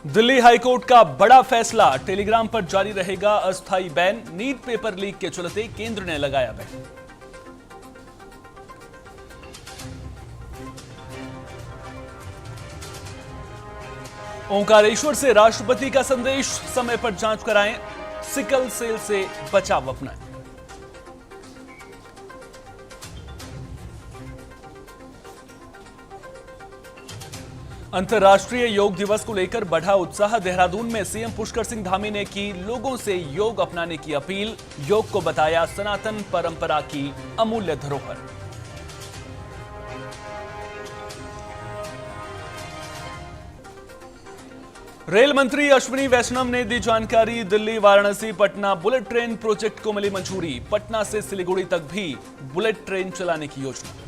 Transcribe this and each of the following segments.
Delhi high court का बड़ा फैसला, टेलीग्राम पर जारी रहेगा अस्थायी बैन। नीट पेपर लीक के चलते केंद्र ने लगाया बैन। ओंकारेश्वर से राष्ट्रपति का संदेश, समय पर जांच कराएं, सिकल सेल से बचाव अपनाएं। अंतर्राष्ट्रीय योग दिवस को लेकर बढ़ा उत्साह। देहरादून में सीएम पुष्कर सिंह धामी ने की लोगों से योग अपनाने की अपील। योग को बताया सनातन परंपरा की अमूल्य धरोहर। रेल मंत्री अश्विनी वैष्णव ने दी जानकारी। Delhi Varanasi Patna bullet train project को मिली मंजूरी। पटना से सिलीगुड़ी तक भी बुलेट ट्रेन चलाने की योजना।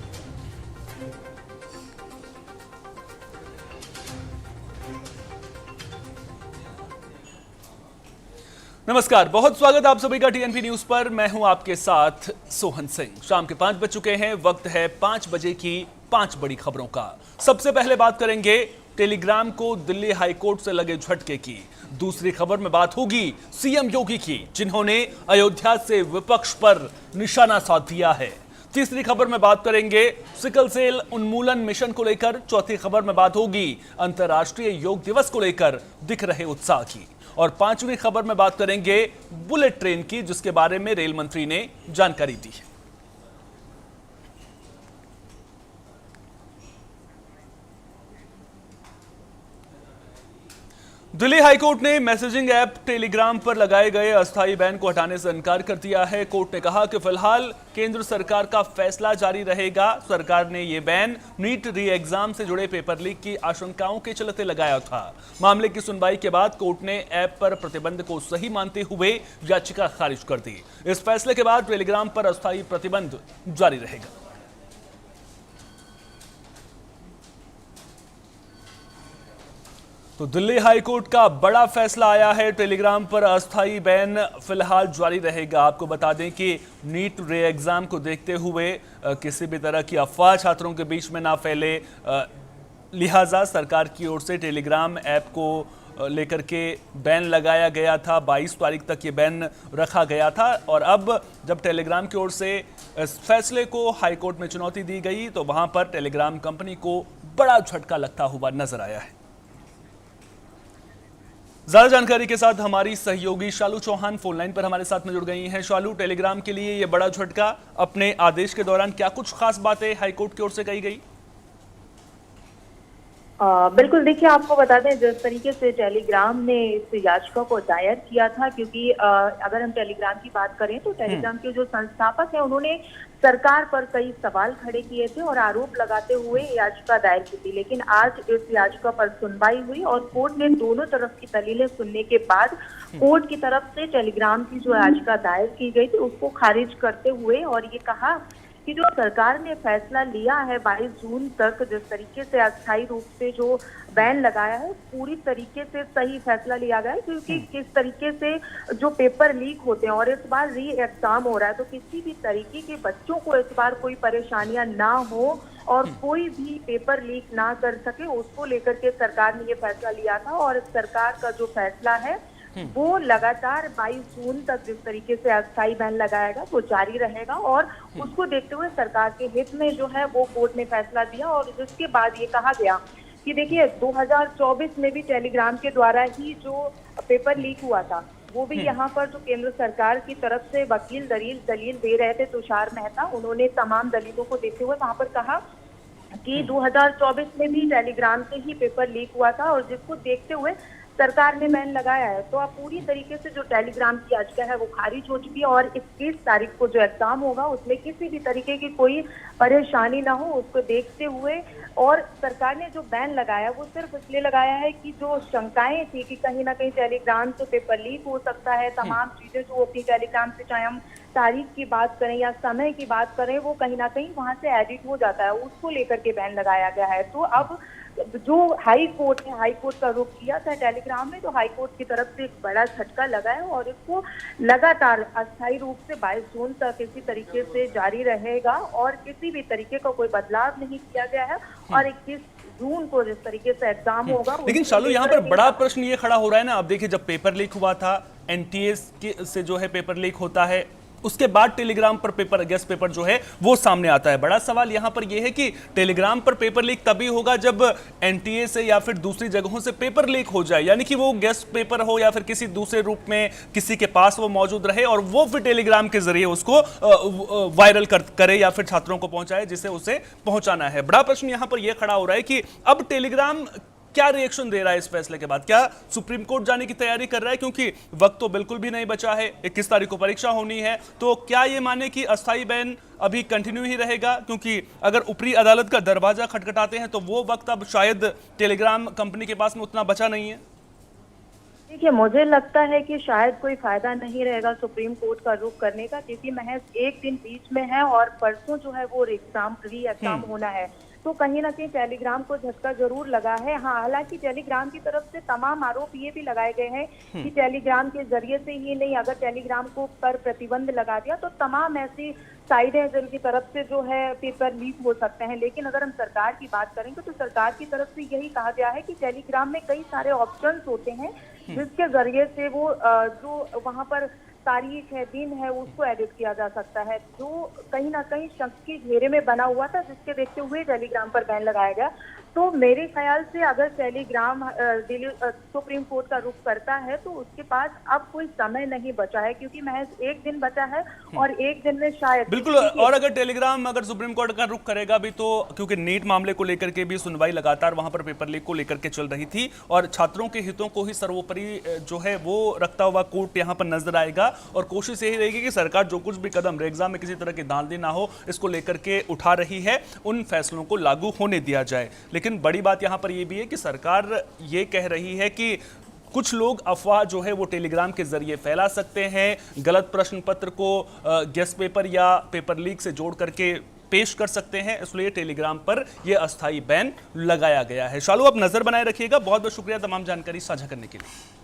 नमस्कार, बहुत स्वागत आप सभी का टीएनपी न्यूज पर। मैं हूं आपके साथ सोहन सिंह। शाम के 5 बज चुके हैं। वक्त है 5 बजे की 5 बड़ी खबरों का। सबसे पहले बात करेंगे टेलीग्राम को दिल्ली हाईकोर्ट से लगे झटके की। दूसरी खबर में बात होगी सीएम योगी की, जिन्होंने अयोध्या से विपक्ष पर निशाना साध दिया है। तीसरी खबर में बात करेंगे सिकल सेल उन्मूलन मिशन को लेकर। चौथी खबर में बात होगी अंतर्राष्ट्रीय योग दिवस को लेकर दिख रहे उत्साह की। और पांचवी खबर में बात करेंगे बुलेट ट्रेन की, जिसके बारे में रेल मंत्री ने जानकारी दी है। दिल्ली हाईकोर्ट ने मैसेजिंग ऐप टेलीग्राम पर लगाए गए अस्थायी बैन को हटाने से इनकार कर दिया है। कोर्ट ने कहा कि फिलहाल केंद्र सरकार का फैसला जारी रहेगा। सरकार ने यह बैन नीट री एग्जाम से जुड़े पेपर लीक की आशंकाओं के चलते लगाया था। मामले की सुनवाई के बाद कोर्ट ने ऐप पर प्रतिबंध को सही मानते हुए याचिका खारिज कर दी। इस फैसले के बाद टेलीग्राम पर अस्थायी प्रतिबंध जारी रहेगा। तो दिल्ली हाईकोर्ट का बड़ा फैसला आया है। टेलीग्राम पर अस्थायी बैन फिलहाल जारी रहेगा। आपको बता दें कि नीट रे एग्जाम को देखते हुए किसी भी तरह की अफवाह छात्रों के बीच में ना फैले, लिहाजा सरकार की ओर से टेलीग्राम ऐप को लेकर के बैन लगाया गया था। 22 तारीख तक ये बैन रखा गया था। और अब जब टेलीग्राम की ओर से इस फैसले को हाईकोर्ट में चुनौती दी गई, तो वहां पर टेलीग्राम कंपनी को बड़ा झटका लगता हुआ नजर आया है। ज्यादा जानकारी के साथ हमारी सहयोगी शालू चौहान फोन लाइन पर हमारे साथ में जुड़ गई हैं। शालू, टेलीग्राम के लिए ये बड़ा झटका, अपने आदेश के दौरान क्या कुछ खास बातें हाईकोर्ट की ओर से कही गई? बिल्कुल, देखिए आपको बता दें जिस तरीके से टेलीग्राम ने इस याचिका को दायर किया था, क्योंकि अगर हम टेलीग्राम की बात करें तो टेलीग्राम के जो संस्थापक हैं उन्होंने सरकार पर कई सवाल खड़े किए थे और आरोप लगाते हुए याचिका दायर की थी। लेकिन आज इस याचिका पर सुनवाई हुई और कोर्ट ने दोनों तरफ की दलीलें सुनने के बाद कोर्ट की तरफ से टेलीग्राम की जो याचिका दायर की गई थी उसको खारिज करते हुए और ये कहा कि जो सरकार ने फैसला लिया है 22 जून तक जिस तरीके से अस्थायी रूप से जो बैन लगाया है, पूरी तरीके से सही फैसला लिया गया है। क्योंकि किस तरीके से जो पेपर लीक होते हैं और इस बार री एग्जाम हो रहा है, तो किसी भी तरीके के बच्चों को इस बार कोई परेशानियां ना हो और कोई भी पेपर लीक ना कर सके, उसको लेकर के सरकार ने ये फैसला लिया था। और सरकार का जो फैसला है वो लगातार 22 जून तक जिस तरीके से अस्थायी बैन लगाएगा वो जारी रहेगा। और उसको देखते हुए सरकार के हित में जो है वो कोर्ट ने फैसला दिया। और जिसके बाद ये कहा गया कि देखिए 2024 में भी टेलीग्राम के द्वारा ही जो पेपर लीक हुआ था, वो भी यहाँ पर जो केंद्र सरकार की तरफ से वकील दलील दे रहे थे तुषार मेहता, उन्होंने तमाम दलीलों को देखते हुए वहां पर कहा कि 2024 में भी टेलीग्राम से ही पेपर लीक हुआ था और जिसको देखते हुए सरकार ने बैन लगाया है। तो अब पूरी तरीके से जो टेलीग्राम की याचिका है वो खारिज हो चुकी है और 21 तारीख को जो एग्जाम होगा उसमें किसी भी तरीके की कोई परेशानी ना हो, उसको देखते हुए। और सरकार ने जो बैन लगाया वो सिर्फ इसलिए लगाया है कि जो शंकाएं थी कि कहीं ना कहीं टेलीग्राम से पेपर लीक हो सकता है, तमाम चीजें जो अपनी टेलीग्राम से, चाहे हम तारीख की बात करें या समय की बात करें, वो कहीं ना कहीं वहां से एडिट हो जाता है, उसको लेकर के बैन लगाया गया है। तो अब जो हाई कोर्ट है, हाई कोर्ट का रुख किया था टेलीग्राम में, तो हाई कोर्ट की तरफ से एक बड़ा झटका लगा है और इसको लगातार अस्थायी रूप से 22 जून तक इसी तरीके से जारी रहेगा और किसी भी तरीके का कोई बदलाव नहीं किया गया है। और 21 जून को जिस तरीके से एग्जाम होगा। लेकिन शालू यहाँ पर बड़ा प्रश्न ये खड़ा हो रहा है ना, अब देखिए जब पेपर लीक हुआ था, एनटीए से जो है पेपर लीक होता है, उसके बाद टेलीग्राम पर पेपर, गेस्ट पेपर जो है वो सामने आता है। बड़ा सवाल यहां पर यह है कि टेलीग्राम पर पेपर लीक तभी होगा जब एनटीए से या फिर दूसरी जगहों से पेपर लीक हो जाए, यानी कि वो गेस्ट पेपर हो या फिर किसी दूसरे रूप में किसी के पास वो मौजूद रहे और वो फिर टेलीग्राम के जरिए उसको वायरल करे या फिर छात्रों को पहुंचाए जिसे उसे पहुंचाना है। बड़ा प्रश्न यहां पर यह खड़ा हो रहा है कि अब टेलीग्राम क्या रिएक्शन दे रहा है इस फैसले के बाद? क्या सुप्रीम कोर्ट जाने की तैयारी कर रहा है? क्योंकि वक्त तो बिल्कुल भी नहीं बचा है, 21 तारीख को परीक्षा होनी है, तो क्या ये माने कि अस्थायी बैन अभी कंटिन्यू ही रहेगा? क्योंकि अगर ऊपरी अदालत का दरवाजा खटखटाते हैं तो वो वक्त अब शायद टेलीग्राम कंपनी के पास में उतना बचा नहीं है। देखिए, मुझे लगता है कि शायद कोई फायदा नहीं रहेगा सुप्रीम कोर्ट का रुख करने का, क्योंकि महज एक दिन बीच में है और परसों जो है वो एग्जाम होना है। तो कहीं ना कहीं टेलीग्राम को झटका जरूर लगा है। हाँ, हालांकि टेलीग्राम की तरफ से तमाम आरोप ये भी लगाए गए हैं कि टेलीग्राम के जरिए से ही नहीं, अगर टेलीग्राम को पर प्रतिबंध लगा दिया तो तमाम ऐसी साइडें जिनकी तरफ से जो है पेपर लीक हो सकते हैं। लेकिन अगर हम सरकार की बात करेंगे तो सरकार की तरफ से यही कहा गया है कि टेलीग्राम में कई सारे ऑप्शंस होते हैं जिसके जरिए से वो जो वहां पर तारीख है, दिन है, उसको एडिट किया जा सकता है, जो कहीं ना कहीं शक के घेरे में बना हुआ था, जिसके देखते हुए टेलीग्राम पर बैन लगाया गया। तो मेरे ख्याल से अगर टेलीग्राम सुप्रीम कोर्ट का रुख करता है तो उसके पास अब कोई समय नहीं बचा है, क्योंकि महज एक दिन बचा है और एक दिन में शायद बिल्कुल। और अगर टेलीग्राम अगर सुप्रीम कोर्ट का रुख करेगा भी तो, क्योंकि नीट मामले को लेकर के भी सुनवाई लगातार वहां पर पेपर लीक को लेकर के चल रही थी और छात्रों के हितों को ही सर्वोपरि जो है वो रखता हुआ कोर्ट यहां पर नजर आएगा और कोशिश यही रहेगी कि सरकार जो कुछ भी कदम एग्जाम में किसी तरह की धांधली ना हो इसको लेकर के उठा रही है, उन फैसलों को लागू होने दिया जाए। लेकिन बड़ी बात यहां पर यह भी है कि सरकार यह कह रही है कि कुछ लोग अफवाह जो है वो टेलीग्राम के जरिए फैला सकते हैं, गलत प्रश्न पत्र को गेस्ट पेपर या पेपर लीक से जोड़ करके पेश कर सकते हैं, इसलिए टेलीग्राम पर यह अस्थायी बैन लगाया गया है। शालू, आप नजर बनाए रखिएगा। बहुत बहुत शुक्रिया तमाम जानकारी साझा करने के लिए।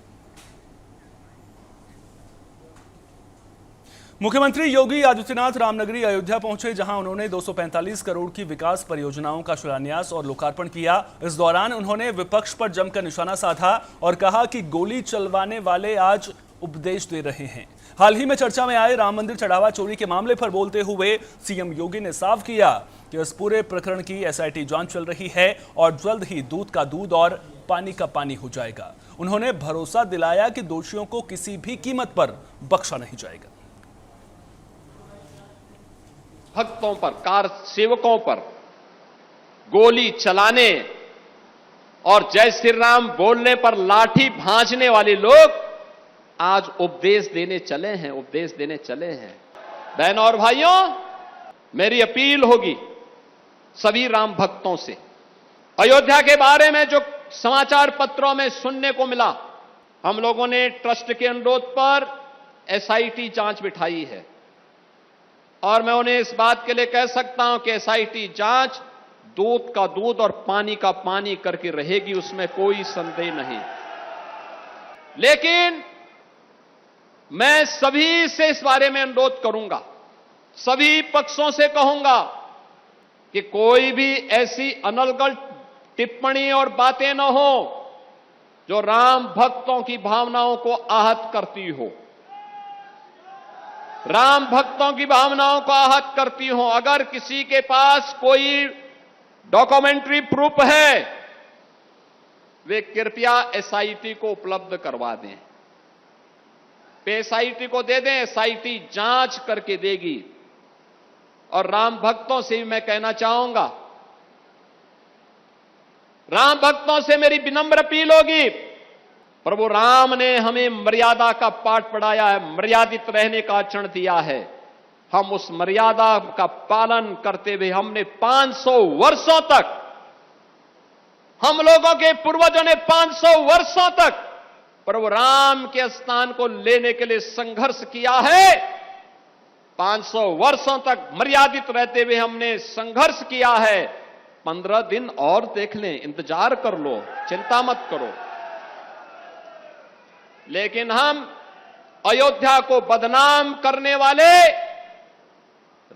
मुख्यमंत्री योगी आदित्यनाथ रामनगरी अयोध्या पहुंचे, जहां उन्होंने 245 करोड़ की विकास परियोजनाओं का शिलान्यास और लोकार्पण किया। इस दौरान उन्होंने विपक्ष पर जमकर निशाना साधा और कहा कि गोली चलवाने वाले आज उपदेश दे रहे हैं। हाल ही में चर्चा में आए राम मंदिर चढ़ावा चोरी के मामले पर बोलते हुए सीएम योगी ने साफ किया कि इस पूरे प्रकरण की एसआईटी जांच चल रही है और जल्द ही दूध का दूध और पानी का पानी हो जाएगा। उन्होंने भरोसा दिलाया कि दोषियों को किसी भी कीमत पर बख्शा नहीं जाएगा। भक्तों पर, कार सेवकों पर गोली चलाने और जय श्री राम बोलने पर लाठी भांजने वाले लोग आज उपदेश देने चले हैं। बहनों और भाइयों, मेरी अपील होगी सभी राम भक्तों से, अयोध्या के बारे में जो समाचार पत्रों में सुनने को मिला, हम लोगों ने ट्रस्ट के अनुरोध पर एसआईटी जांच बिठाई है और मैं उन्हें इस बात के लिए कह सकता हूं कि एसआईटी जांच दूध का दूध और पानी का पानी करके रहेगी, उसमें कोई संदेह नहीं। लेकिन मैं सभी से इस बारे में अनुरोध करूंगा, सभी पक्षों से कहूंगा कि कोई भी ऐसी अनर्गल टिप्पणी और बातें न हो जो राम भक्तों की भावनाओं को आहत करती हो, राम भक्तों की भावनाओं को आहत करती हो। अगर किसी के पास कोई डॉक्यूमेंट्री प्रूफ है, वे कृपया एसआईटी को उपलब्ध करवा दें, एसआईटी को दे दें, एसआईटी जांच करके देगी। और राम भक्तों से भी मैं कहना चाहूंगा, राम भक्तों से मेरी विनम्र अपील होगी, प्रभु राम ने हमें मर्यादा का पाठ पढ़ाया है, मर्यादित रहने का आचरण दिया है। हम उस मर्यादा का पालन करते हुए हमने 500 वर्षों तक, हम लोगों के पूर्वजों ने 500 वर्षों तक प्रभु राम के स्थान को लेने के लिए संघर्ष किया है। 500 वर्षों तक मर्यादित रहते हुए हमने संघर्ष किया है। 15 दिन और देख लें, इंतजार कर लो, चिंता मत करो। लेकिन हम अयोध्या को बदनाम करने वाले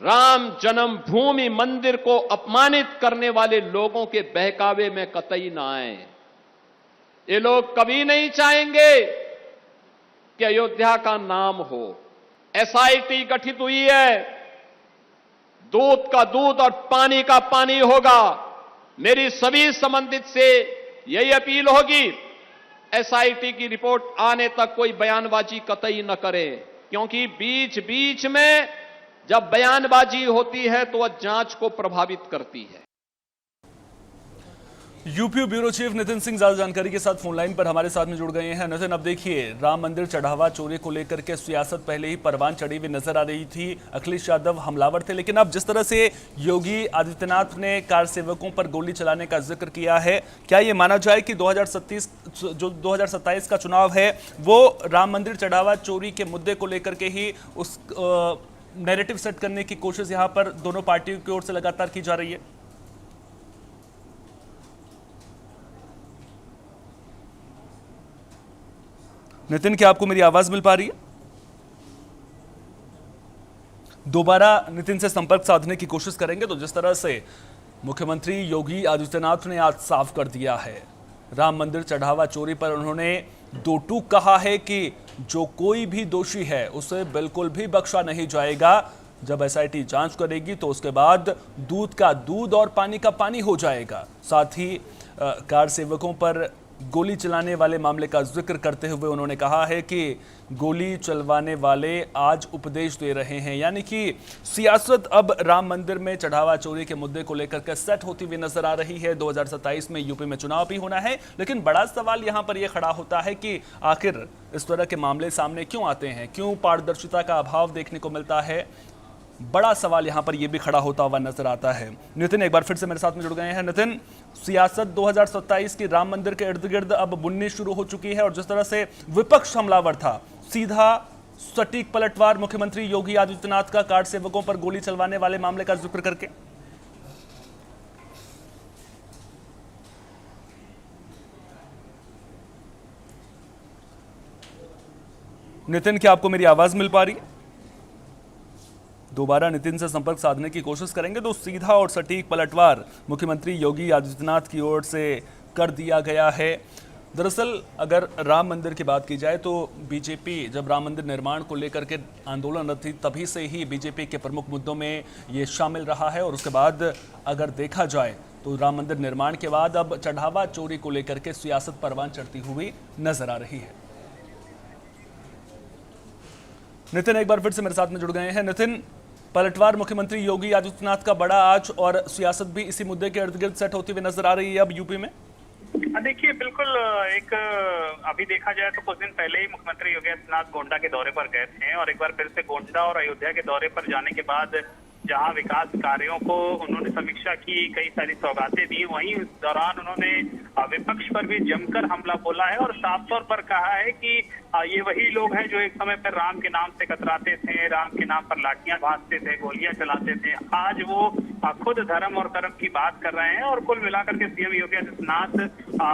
राम जन्मभूमि मंदिर को अपमानित करने वाले लोगों के बहकावे में कतई ना आए। ये लोग कभी नहीं चाहेंगे कि अयोध्या का नाम हो। एसआईटी गठित हुई है, दूध का दूध और पानी का पानी होगा। मेरी सभी संबंधित से यही अपील होगी, एसआईटी की रिपोर्ट आने तक कोई बयानबाजी कतई न करें, क्योंकि बीच बीच में जब बयानबाजी होती है तो वह जांच को प्रभावित करती है। UP bureau chief Nitin Singh ज्यादा जानकारी के साथ फोन लाइन पर हमारे साथ में जुड़ गए हैं। नितिन, अब देखिए, राम मंदिर चढ़ावा चोरी को लेकर के सियासत पहले ही परवान चढ़ी हुई नजर आ रही थी। अखिलेश यादव हमलावर थे, लेकिन अब जिस तरह से योगी आदित्यनाथ ने कार सेवकों पर गोली चलाने का जिक्र किया है, क्या ये माना जाए कि 2027 का चुनाव है वो राम मंदिर चढ़ावा चोरी के मुद्दे को लेकर के ही उस नैरेटिव सेट करने की कोशिश यहां पर दोनों पार्टियों की ओर से लगातार की जा रही है? नितिन, क्या आपको मेरी आवाज मिल पा रही है? दोबारा नितिन से संपर्क साधने की कोशिश करेंगे। तो जिस तरह से मुख्यमंत्री योगी आदित्यनाथ ने आज साफ कर दिया है, राम मंदिर चढ़ावा चोरी पर उन्होंने दो टूक कहा है कि जो कोई भी दोषी है उसे बिल्कुल भी बख्शा नहीं जाएगा। जब एसआईटी जांच करेगी तो उसके बाद दूध का दूध और पानी का पानी हो जाएगा। साथ ही कार सेवकों पर गोली चलाने वाले मामले का जिक्र करते हुए उन्होंने कहा है कि गोली चलवाने वाले आज उपदेश दे रहे हैं, यानी कि सियासत अब राम मंदिर में चढ़ावा चोरी के मुद्दे को लेकर के सेट होती हुई नजर आ रही है। 2027 में यूपी में चुनाव भी होना है, लेकिन बड़ा सवाल यहां पर यह खड़ा होता है कि आखिर इस तरह के मामले सामने क्यों आते हैं, क्यों पारदर्शिता का अभाव देखने को मिलता है। बड़ा सवाल यहां पर यह भी खड़ा होता हुआ नजर आता है। नितिन एक बार फिर से मेरे साथ में जुड़ गए हैं। नितिन, सियासत 2027 की राम मंदिर के इर्द गिर्द अब बुननी शुरू हो चुकी है और जिस तरह से विपक्ष हमलावर था, सीधा सटीक पलटवार मुख्यमंत्री योगी आदित्यनाथ का कार सेवकों पर गोली चलवाने वाले मामले का जिक्र करके। नितिन, क्या आपको मेरी आवाज मिल पा रही है? दोबारा नितिन से संपर्क साधने की कोशिश करेंगे तो सीधा और सटीक पलटवार मुख्यमंत्री योगी आदित्यनाथ की ओर से कर दिया गया है। दरअसल अगर राम मंदिर की बात की जाए तो बीजेपी जब राम मंदिर निर्माण को लेकर के आंदोलनरत थी तभी से ही बीजेपी के प्रमुख मुद्दों में ये शामिल रहा है और उसके बाद अगर देखा जाए तो राम मंदिर निर्माण के बाद अब चढ़ावा चोरी को लेकर के सियासत परवान चढ़ती हुई नजर आ रही है। नितिन एक बार फिर से मेरे साथ में जुड़ गए हैं। नितिन, पलटवार मुख्यमंत्री योगी आदित्यनाथ का बड़ा आज और सियासत भी इसी मुद्दे के इर्द गिर्द सेट होती हुई नजर आ रही है अब यूपी में। देखिए, बिल्कुल एक अभी देखा जाए तो कुछ दिन पहले ही मुख्यमंत्री योगी आदित्यनाथ गोंडा के दौरे पर गए थे और एक बार फिर से गोंडा और अयोध्या के दौरे पर जाने के बाद जहां विकास कार्यों को उन्होंने समीक्षा की, कई सारी सौगातें दी, वहीं उस दौरान उन्होंने विपक्ष पर भी जमकर हमला बोला है और साफ तौर पर कहा है कि ये वही लोग हैं जो एक समय पर राम के नाम से कतराते थे, राम के नाम पर लाठियां भांजते थे, गोलियां चलाते थे। आज वो खुद धर्म और कर्म की बात कर रहे हैं और कुल मिलाकर के सीएम योगी आदित्यनाथ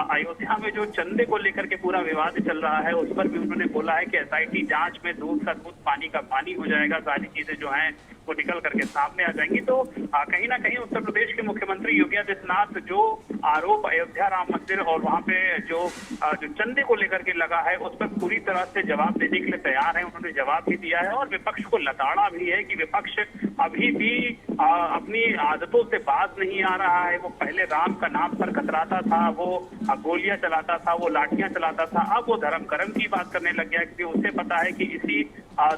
अयोध्या में जो चंदे को लेकर के पूरा विवाद चल रहा है उस पर भी उन्होंने बोला है कि एसआईटी जांच में दूध का दूध पानी का पानी हो जाएगा, सारी चीजें जो हैं वो निकल करके सामने आ जाएंगी। तो कहीं ना कहीं उत्तर प्रदेश के मुख्यमंत्री योगी आदित्यनाथ जो आरोप अयोध्या राम मंदिर और वहां पे जो चंदे को लेकर के लगा है उस पर पूरी तरह से जवाब देने के लिए तैयार है। उन्होंने जवाब भी दिया है और विपक्ष को लताड़ा भी है कि विपक्ष अभी भी अपनी आदतों से बाज नहीं आ रहा है। वो पहले राम का नाम पर कतराता था, वो गोलियां चलाता था, वो लाठियां चलाता था, अब वो धर्म कर्म की बात करने लग गया क्योंकि उसे पता है कि इसी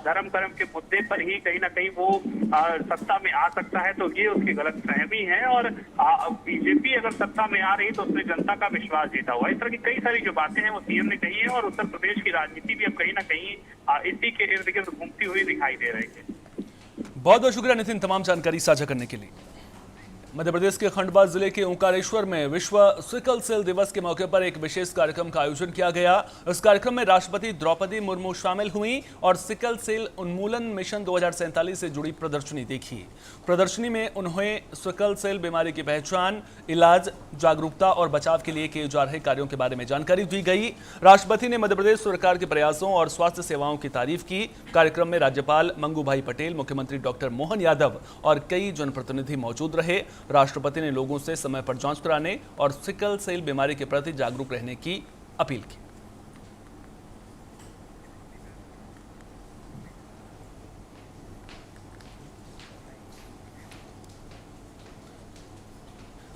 धर्म कर्म के मुद्दे पर ही कहीं ना कहीं वो सत्ता में आ सकता है। तो ये उसकी गलतफहमी है और बीजेपी अगर सत्ता में आ रही तो उसने जनता का विश्वास जीता हुआ। इस तरह की कई सारी जो बातें हैं वो सीएम ने कही है और उत्तर प्रदेश की राजनीति भी अब कहीं ना कहीं इसी के इर्द गिर्द घूमती हुई दिखाई दे रही है। बहुत बहुत शुक्रिया नितिन तमाम जानकारी साझा करने के लिए। मध्य प्रदेश के खंडवा जिले के ओंकारेश्वर में विश्व सिकल सेल दिवस के मौके पर एक विशेष कार्यक्रम का आयोजन किया गया। इस कार्यक्रम में राष्ट्रपति द्रौपदी मुर्मू शामिल हुई और सिकल सेल उन्मूलन मिशन 2047 से जुड़ी प्रदर्शनी देखी। प्रदर्शनी में उन्हें सिकल सेल बीमारी की पहचान, इलाज, जागरूकता और बचाव के लिए किए जा रहे कार्यों के बारे में जानकारी दी गई। राष्ट्रपति ने मध्य प्रदेश सरकार के प्रयासों और स्वास्थ्य सेवाओं की तारीफ की। कार्यक्रम में राज्यपाल मंगूभाई पटेल, मुख्यमंत्री डॉक्टर मोहन यादव और कई जनप्रतिनिधि मौजूद रहे। राष्ट्रपति ने लोगों से समय पर जांच कराने और सिकल सेल बीमारी के प्रति जागरूक रहने की अपील की।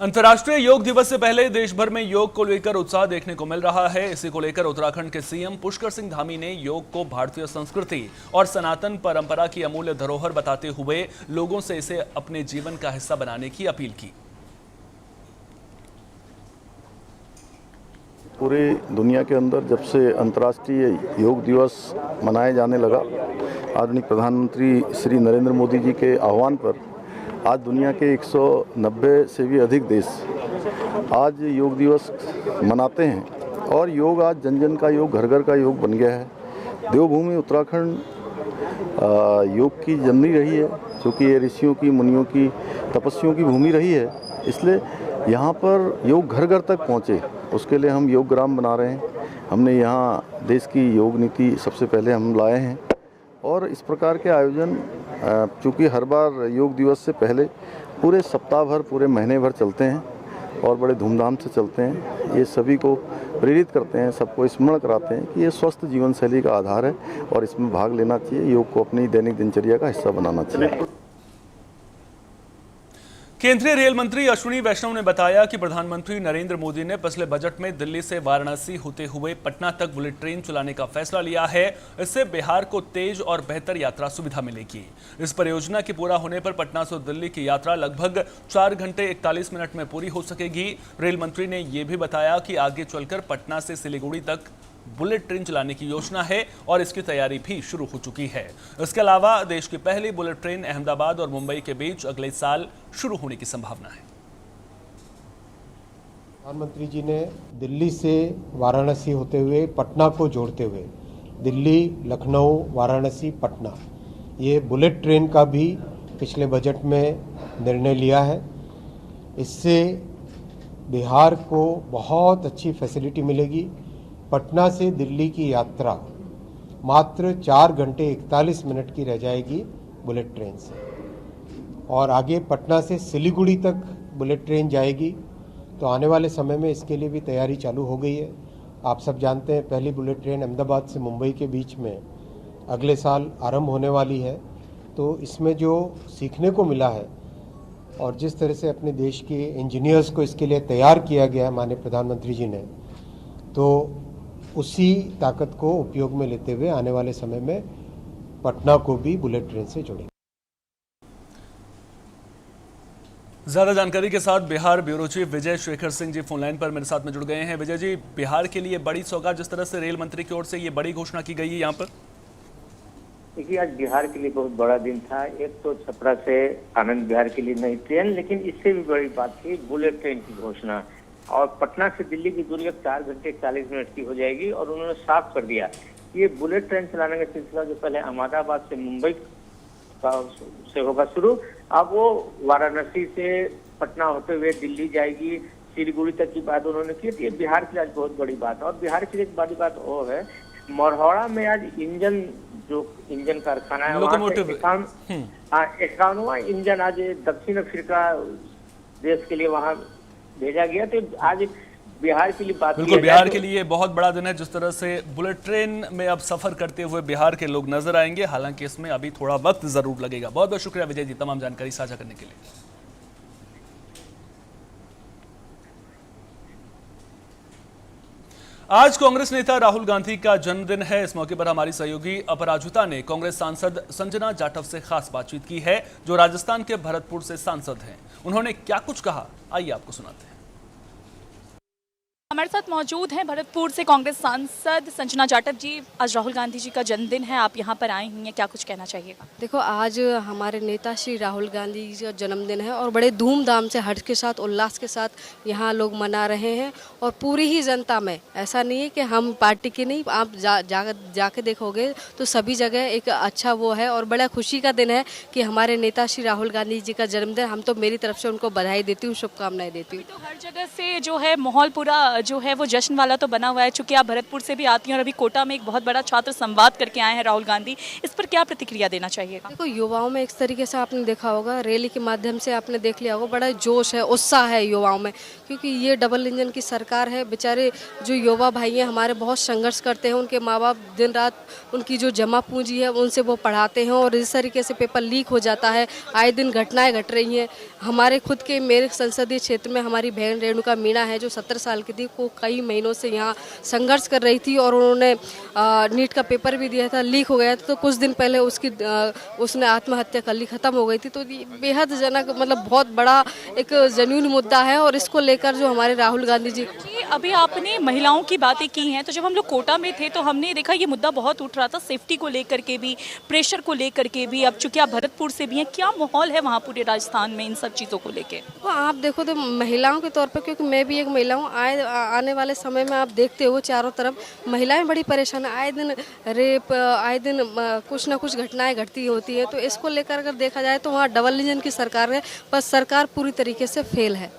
अंतर्राष्ट्रीय योग दिवस से पहले देश भर में योग को लेकर उत्साह देखने को मिल रहा है। इसी को लेकर उत्तराखंड के सीएम पुष्कर सिंह धामी ने योग को भारतीय संस्कृति और सनातन परंपरा की अमूल्य धरोहर बताते हुए लोगों से इसे अपने जीवन का हिस्सा बनाने की अपील की। पूरी दुनिया के अंदर जब से अंतर्राष्ट्रीय योग दिवस मनाया जाने लगा, आदरणीय प्रधानमंत्री श्री नरेंद्र मोदी जी के आह्वान पर आज दुनिया के 190 से भी अधिक देश आज योग दिवस मनाते हैं और योग आज जन जन का योग, घर घर का योग बन गया है। देवभूमि उत्तराखंड योग की जननी रही है, क्योंकि ये ऋषियों की, मुनियों की, तपस्वियों की भूमि रही है। इसलिए यहाँ पर योग घर घर तक पहुँचे, उसके लिए हम योग ग्राम बना रहे हैं। हमने यहाँ देश की योग नीति सबसे पहले हम लाए हैं और इस प्रकार के आयोजन चूँकि हर बार योग दिवस से पहले पूरे सप्ताह भर, पूरे महीने भर चलते हैं और बड़े धूमधाम से चलते हैं। ये सभी को प्रेरित करते हैं, सबको स्मरण कराते हैं कि ये स्वस्थ जीवन शैली का आधार है और इसमें भाग लेना चाहिए। योग को अपनी दैनिक दिनचर्या का हिस्सा बनाना चाहिए। केंद्रीय रेल मंत्री अश्विनी वैष्णव ने बताया कि प्रधानमंत्री नरेंद्र मोदी ने पिछले बजट में दिल्ली से वाराणसी होते हुए पटना तक बुलेट ट्रेन चलाने का फैसला लिया है। इससे बिहार को तेज और बेहतर यात्रा सुविधा मिलेगी। इस परियोजना के पूरा होने पर पटना से दिल्ली की यात्रा लगभग 4 घंटे 41 मिनट में पूरी हो सकेगी। रेल मंत्री ने यह भी बताया कि आगे चलकर पटना से सिलीगुड़ी तक बुलेट ट्रेन चलाने की योजना है और इसकी तैयारी भी शुरू हो चुकी है। इसके अलावा देश की पहली बुलेट ट्रेन अहमदाबाद और मुंबई के बीच अगले साल शुरू होने की संभावना है। प्रधानमंत्री जी ने दिल्ली से वाराणसी होते हुए पटना को जोड़ते हुए दिल्ली, लखनऊ, वाराणसी, पटना ये बुलेट ट्रेन का भी पिछले बजट में निर्णय लिया है। इससे बिहार को बहुत अच्छी फैसिलिटी मिलेगी। पटना से दिल्ली की यात्रा मात्र 4 घंटे 41 मिनट की रह जाएगी बुलेट ट्रेन से और आगे पटना से सिलीगुड़ी तक बुलेट ट्रेन जाएगी। तो आने वाले समय में इसके लिए भी तैयारी चालू हो गई है। आप सब जानते हैं पहली बुलेट ट्रेन अहमदाबाद से मुंबई के बीच में अगले साल आरंभ होने वाली है। तो इसमें जो सीखने को मिला है और जिस तरह से अपने देश के इंजीनियर्स को इसके लिए तैयार किया गया है माननीय प्रधानमंत्री जी ने, तो उसी ताकत को उपयोग में लेते हुए आने वाले समय में पटना को भी बुलेट ट्रेन से जोड़ेंगे। ज्यादा जानकारी के साथ Bihar bureau chief Vijay Shekhar Singh ji phone line पर मेरे साथ में जुड़ गए हैं। विजय जी, बिहार के लिए बड़ी सौगात, जिस तरह से रेल मंत्री की ओर से ये बड़ी घोषणा की गई है यहाँ पर। देखिए, आज बिहार के लिए बहुत बड़ा दिन था। एक तो छपरा से आनंद बिहार के लिए नई ट्रेन, लेकिन इससे भी बड़ी बात थी बुलेट ट्रेन की घोषणा। और पटना से दिल्ली की दूरी अब 4 घंटे 40 मिनट की हो जाएगी और उन्होंने साफ कर दिया ये बुलेट ट्रेन चलाने का सिलसिला जो पहले अहमदाबाद से मुंबई से होगा शुरू, अब वो वाराणसी से पटना होते हुए दिल्ली जाएगी, सिलीगुड़ी तक की बात उन्होंने की। तो ये बिहार के लिए आज बहुत बड़ी बात है। और बिहार के लिए एक बड़ी बात वो है, मरहौड़ा में आज इंजन कारखाना है, वहाँ से 51वां इंजन आज दक्षिण अफ्रीका देश के लिए वहाँ भेजा गया। तो आज बिहार के लिए बात, बिल्कुल बिहार के लिए बहुत बड़ा दिन है। जिस तरह से बुलेट ट्रेन में अब सफर करते हुए बिहार के लोग नजर आएंगे, हालांकि इसमें अभी थोड़ा वक्त जरूर लगेगा। बहुत बहुत शुक्रिया विजय जी तमाम जानकारी साझा करने के लिए। आज कांग्रेस नेता राहुल गांधी का जन्मदिन है। इस मौके पर हमारी सहयोगी अपराजिता ने कांग्रेस सांसद संजना जाटव से खास बातचीत की है, जो राजस्थान के भरतपुर से सांसद हैं। उन्होंने क्या कुछ कहा, आइए आपको सुनाते हैं। हमारे साथ मौजूद हैं भरतपुर से कांग्रेस सांसद संजना जाटव जी। आज राहुल गांधी जी का जन्मदिन है, आप यहाँ पर आई हुई हैं, क्या कुछ कहना चाहिएगा? देखो, आज हमारे नेता श्री राहुल गांधी जी का जन्मदिन है और बड़े धूमधाम से हर्ष के साथ उल्लास के साथ यहाँ लोग मना रहे हैं। और पूरी ही जनता में, ऐसा नहीं है कि हम पार्टी की नहीं, आप जाके देखोगे तो सभी जगह एक अच्छा वो है और बड़ा खुशी का दिन है कि हमारे नेता श्री राहुल गांधी जी का जन्मदिन। हम तो मेरी तरफ से उनको बधाई देती हूँ, शुभकामनाएं देती हूँ। तो हर जगह से जो है माहौल पूरा जो है वो जश्न वाला तो बना हुआ है। चूंकि आप भरतपुर से भी आती हैं और अभी कोटा में एक बहुत बड़ा छात्र संवाद करके आए हैं राहुल गांधी, इस पर क्या प्रतिक्रिया देना चाहिएगा? देखो, युवाओं में एक तरीके से आपने देखा होगा, रैली के माध्यम से आपने देख लिया होगा, बड़ा जोश है, उत्साह है युवाओं में, क्योंकि ये डबल इंजन की सरकार है। बेचारे जो युवा भाई हैं हमारे बहुत संघर्ष करते हैं, उनके माँ बाप दिन रात उनकी जो जमा पूंजी है उनसे वो पढ़ाते हैं और इस तरीके से पेपर लीक हो जाता है। आए दिन घटनाएं घट रही हैं। हमारे खुद के मेरे संसदीय क्षेत्र में हमारी बहन रेणुका मीणा है जो 17 साल की थी, वो कई महीनों से यहाँ संघर्ष कर रही थी और उन्होंने नीट का पेपर भी दिया था, लीक हो गया था। तो कुछ दिन पहले उसने आत्महत्या कर ली, खत्म हो गई थी। तो ये बेहद जनक, मतलब बहुत बड़ा एक जन्यून मुद्दा है और इसको लेकर जो हमारे राहुल गांधी जी। अभी आपने महिलाओं की बातें की हैं, तो जब हम लोग कोटा में थे तो हमने देखा ये मुद्दा बहुत उठ रहा था, सेफ्टी को लेकर के भी, प्रेशर को लेकर के भी। अब चूंकि आप भरतपुर से भी हैं, क्या माहौल है वहाँ पूरे राजस्थान में इन सब चीज़ों को लेकर? तो आप देखो तो महिलाओं के तौर पर, क्योंकि मैं भी एक महिला हूँ, आने वाले समय में आप देखते हो चारों तरफ महिलाएं बड़ी परेशान है। आए दिन रेप, आए दिन कुछ ना कुछ घटनाएं घटती होती है। तो इसको लेकर अगर देखा जाए तो वहाँ डबल इंजन की सरकार है, पर सरकार पूरी तरीके से फेल है।